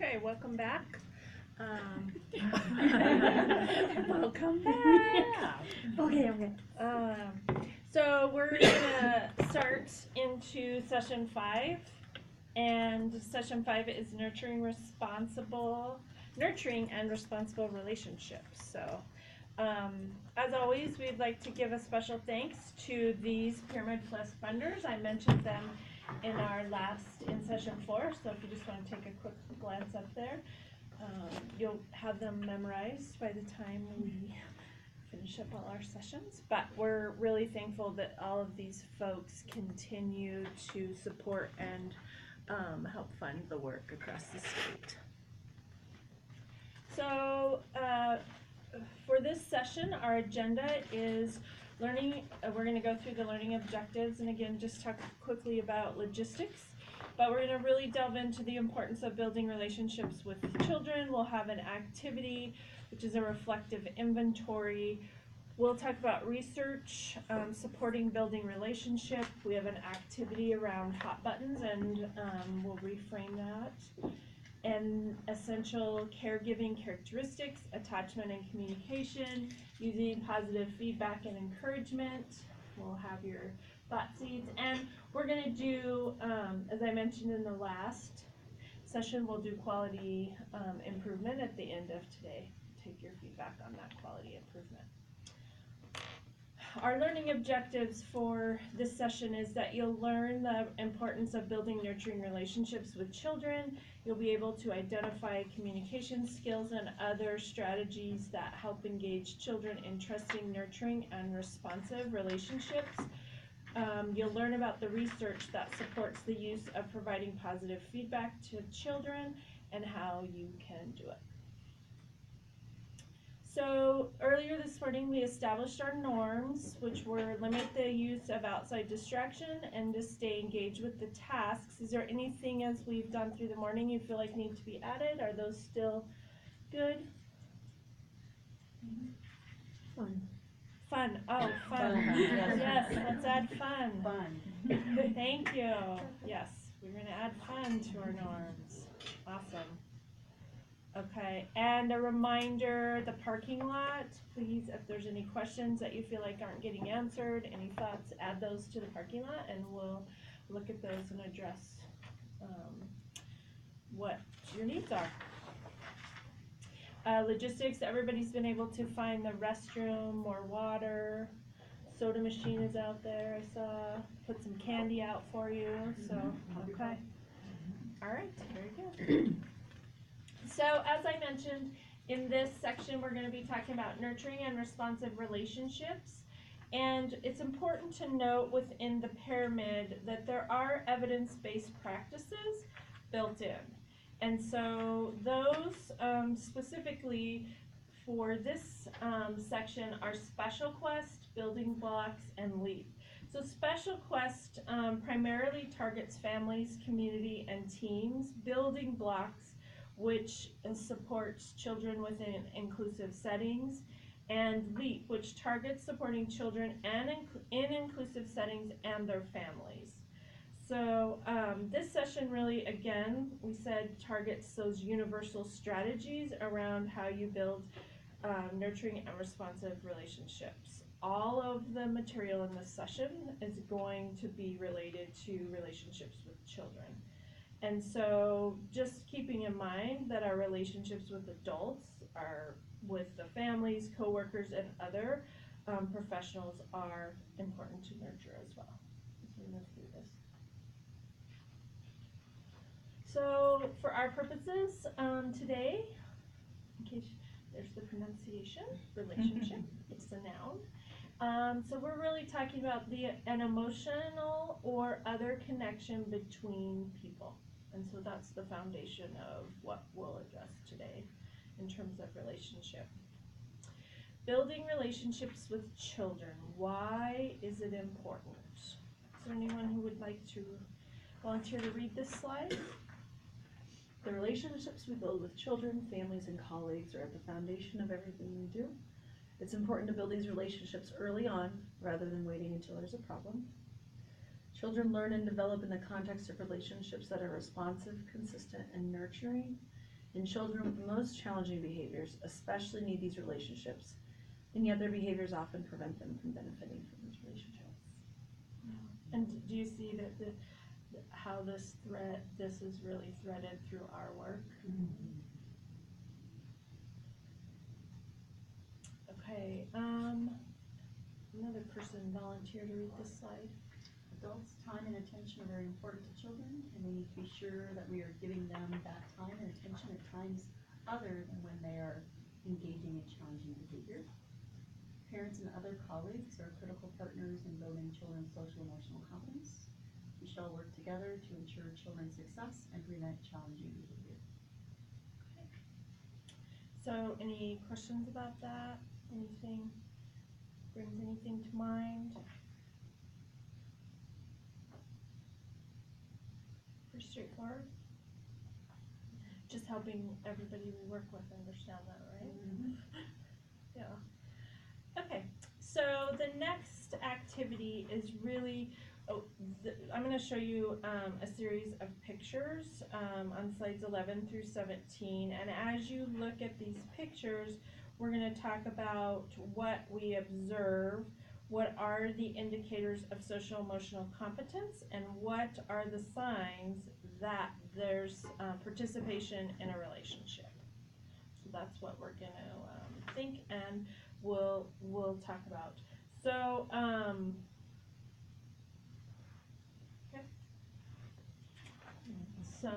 Okay, welcome back. Welcome back. Okay. So we're gonna start into session 5, and session 5 is nurturing and responsible relationships. So, as always, we'd like to give a special thanks to these Pyramid Plus funders. I mentioned them in session 4. So if you just want to take a quick glance up there. You'll have them memorized by the time we finish up all our sessions, but we're really thankful that all of these folks continue to support and help fund the work across the state. So for this session, our agenda is learning. We're going to go through the learning objectives and again just talk quickly about logistics. But we're going to really delve into the importance of building relationships with children. We'll have an activity, which is a reflective inventory. We'll talk about research, supporting building relationship. We have an activity around hot buttons, and we'll reframe that. And essential caregiving characteristics, attachment and communication, using positive feedback and encouragement. We'll have your thought seeds, and we're going to do, as I mentioned in the last session, we'll do quality improvement at the end of today. Take your feedback on that quality improvement. Our learning objectives for this session is that you'll learn the importance of building nurturing relationships with children. You'll be able to identify communication skills and other strategies that help engage children in trusting, nurturing, and responsive relationships. You'll learn about the research that supports the use of providing positive feedback to children and how you can do it. So earlier this morning we established our norms, which were limit the use of outside distraction and to stay engaged with the tasks. Is there anything as we've done through the morning you feel like need to be added? Are those still good? Fun. Oh, fun. Yes, let's add fun. Fun. Thank you. Yes, we're going to add fun to our norms. Awesome. Okay, and a reminder, the parking lot, please, if there's any questions that you feel like aren't getting answered, any thoughts, add those to the parking lot, and we'll look at those and address what your needs are. Logistics, everybody's been able to find the restroom, more water, soda machine is out there, I saw, put some candy out for you, so, okay. All right, very good. So, as I mentioned, in this section, we're going to be talking about nurturing and responsive relationships. And it's important to note within the pyramid that there are evidence-based practices built in. And so those specifically for this section are Special Quest, Building Blocks, and LEAP. So Special Quest primarily targets families, community, and teams. Building Blocks, which supports children within inclusive settings, and LEAP, which targets supporting children and in inclusive settings and their families. So this session really, again, we said targets those universal strategies around how you build nurturing and responsive relationships. All of the material in this session is going to be related to relationships with children. And so just keeping in mind that our relationships with adults are with the families, coworkers, and other professionals are important to nurture as well as we move through this. So for our purposes today, in case there's the pronunciation, relationship, it's a noun. So we're really talking about an emotional or other connection between people. And so that's the foundation of what we'll address today in terms of relationship. Building relationships with children. Why is it important? Is there anyone who would like to volunteer to read this slide? The relationships we build with children, families, and colleagues are at the foundation of everything we do. It's important to build these relationships early on rather than waiting until there's a problem. Children learn and develop in the context of relationships that are responsive, consistent, and nurturing. And children with the most challenging behaviors especially need these relationships, and yet their behaviors often prevent them from benefiting from these relationships. And do you see that how this is really threaded through our work? Okay, another person volunteer to read this slide. Adults' time and attention are very important to children, and we need to be sure that we are giving them that time and attention at times other than when they are engaging in challenging behavior. Parents and other colleagues are critical partners in building children's social emotional competence. We shall work together to ensure children's success and prevent challenging behavior. So any questions about that? Anything, brings anything to mind? Pretty straightforward. Just helping everybody we work with understand that, right? Yeah. Okay, so the next activity is really, I'm going to show you a series of pictures on slides 11 through 17, and as you look at these pictures, we're going to talk about what we observe, what are the indicators of social emotional competence, and what are the signs that there's participation in a relationship. So that's what we're going to think and we'll talk about. So, okay. So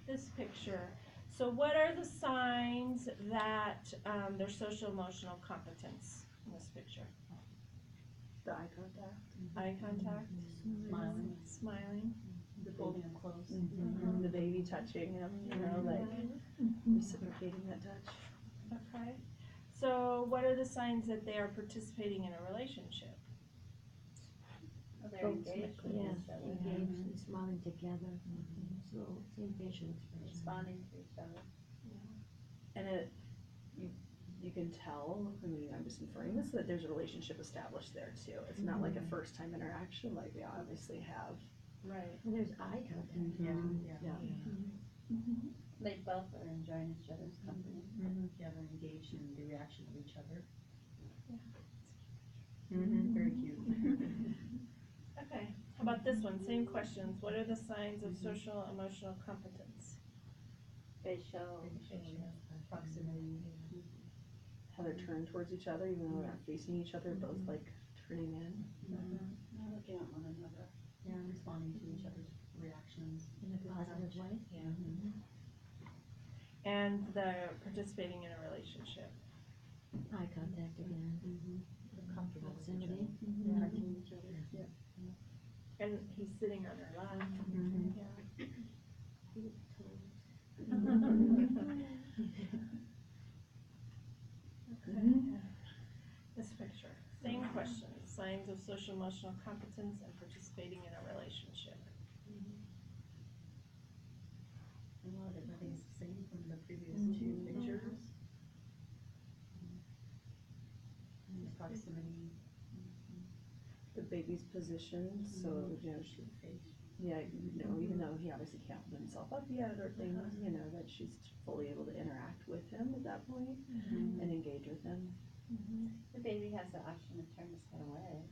this picture. So what are the signs that there's social emotional competence in this picture? The eye contact. Eye contact, Smiling. smiling. The holding them close. The baby touching him, you know, like reciprocating that touch. Okay. So what are the signs that they are participating in a relationship? They're engaged with Yes, each other. engaged and smiling together. So same facial expression. Responding to each other. And you can tell, I mean, I'm just inferring this, that there's a relationship established there too. It's not like a first time interaction like we obviously have. Right. And there's eye contact. They both are enjoying each other's company. Together, engaged in the reaction of each other. Very cute. Okay. How about this one? Same questions. What are the signs of social emotional competence? Facial. Proximity. How they're turned towards each other, even though they're not facing each other, both like turning in. Looking at one another. Yeah, responding to each other's reactions. In a positive way. And the participating in a relationship. Eye contact again. Comfortable with each Proximity. other. Touching each other. And he's sitting on her lap. Yeah. Okay. This picture. Same question. Signs of social emotional competence and participating in a relationship. A lot of everything's the same from the previous two pictures. Proximity. The baby's position, so you know, even though he obviously can't put himself up yet or things, you know, that she's fully able to interact with him at that point and engage with him. The baby has the option to turn his head away,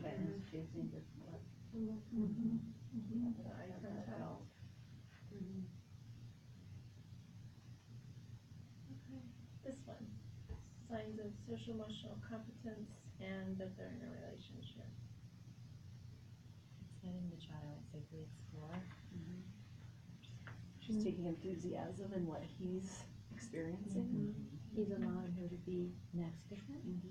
but he's choosing to look. The eye contact. Okay. This one. Signs of social emotional competence and that they're in a relationship. It's letting the child safely explore. She's taking enthusiasm in what he's experiencing. He's allowing her to be next to him.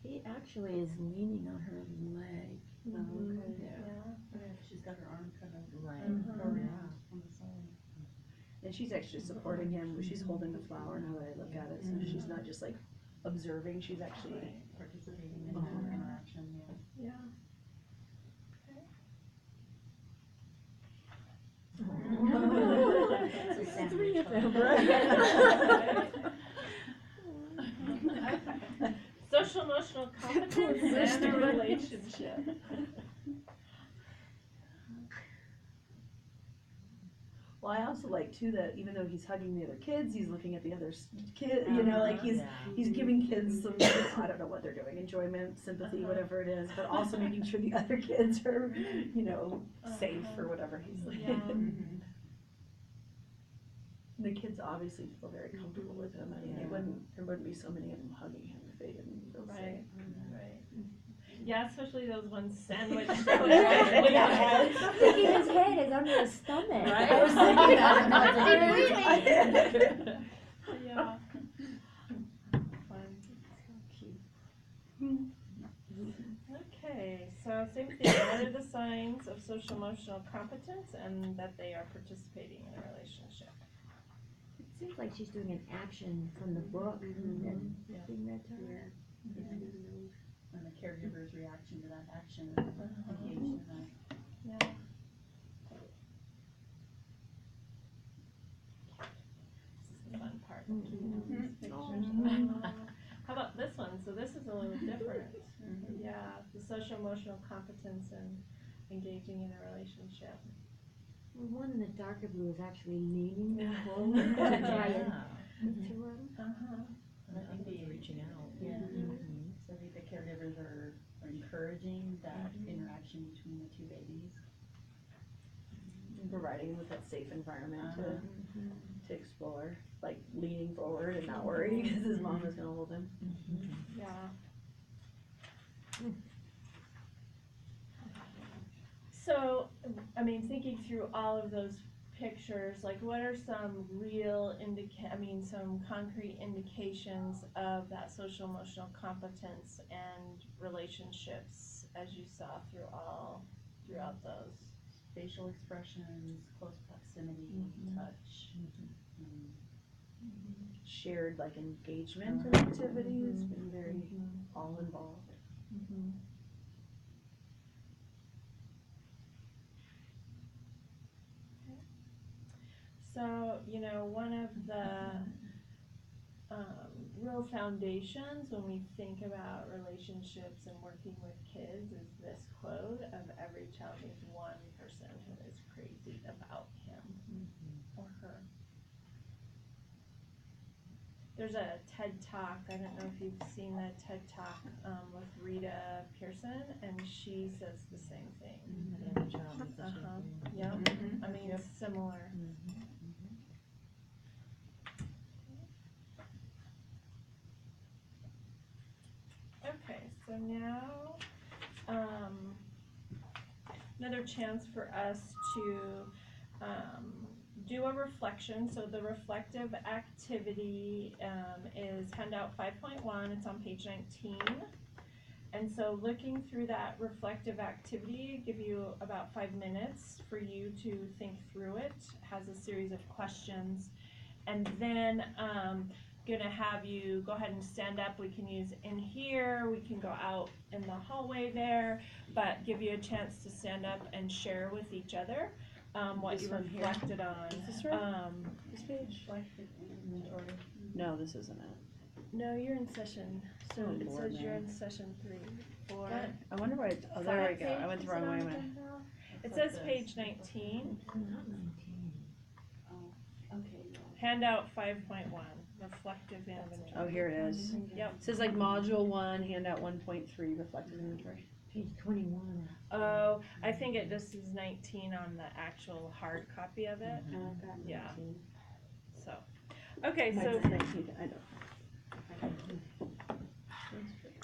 He actually is leaning on her leg. Yeah. She's got her arm cut up. Right. Or, on the side. And she's actually supporting him. She's holding the flower now that I look at it. So she's not just like observing, she's actually Participating in that interaction, Yeah. It's three of them. Social emotional competence and a relationship. Well, I also like too that even though he's hugging the other kids, he's looking at the other kid, you know, like he's giving kids some, I don't know what they're doing, enjoyment, sympathy, whatever it is, but also making sure the other kids are, you know, safe or whatever he's like. Yeah. The kids obviously feel very comfortable with him. I mean, there wouldn't be so many of them hugging him if they didn't feel Right. safe. Right. Yeah, especially those ones sandwiched. Thinking his head is under his stomach. Right. I was thinking that, and I was like, Really? Yeah. Fun. Okay, so same thing. What are the signs of social emotional competence and that they are participating in a relationship? It seems like she's doing an action from the book that's being read to her. And the caregiver's reaction to that action, engaged in that. Yeah. This is the fun part. How about this one? So this is a little different. Yeah, the social emotional competence and engaging in a relationship. Well, one in the darker blue is actually leaning forward to try it to him. And I think the reaching out. Yeah. So I think the caregivers are encouraging that interaction between the two babies. Providing with that safe environment to explore, like leaning forward and not worry because his mom is gonna hold him. Yeah. So, I mean, thinking through all of those pictures, like what are some real some concrete indications of that social emotional competence and relationships as you saw throughout those? Facial expressions, close proximity, touch. Shared like engagement in activities, being very all involved. So, you know, one of the real foundations when we think about relationships and working with kids is this quote of every child needs one person who is crazy about him or her. There's a TED Talk, I don't know if you've seen that TED Talk with Rita Pearson, and she says the same thing. Yeah, I mean, it's similar. Okay, so now, another chance for us to do a reflection. So the reflective activity is handout 5.1. It's on page 19. And so looking through that reflective activity, give you about 5 minutes for you to think through it. It has a series of questions. And then gonna have you go ahead and stand up. We can use in here, we can go out in the hallway there, but give you a chance to stand up and share with each other what This you one here? reflected on. Is this right? This page? No, this isn't it. No, you're in session, so Oh, it Lord, says you're man. in session 3, 4. I wonder why, oh, there we go, I went the wrong way. It says page 19, Not 19. Okay. handout 5.1, reflective inventory. Oh, here it is. Yep. It says like module 1, handout 1.3, reflective inventory. Page 21. Oh, I think it just is 19 on the actual hard copy of it. Yeah. So, okay, Mine's so 19, I know.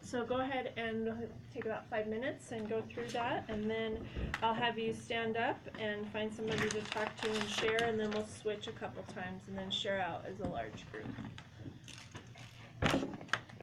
so go ahead and take about 5 minutes and go through that, and then I'll have you stand up and find somebody to talk to and share, and then we'll switch a couple times and then share out as a large group.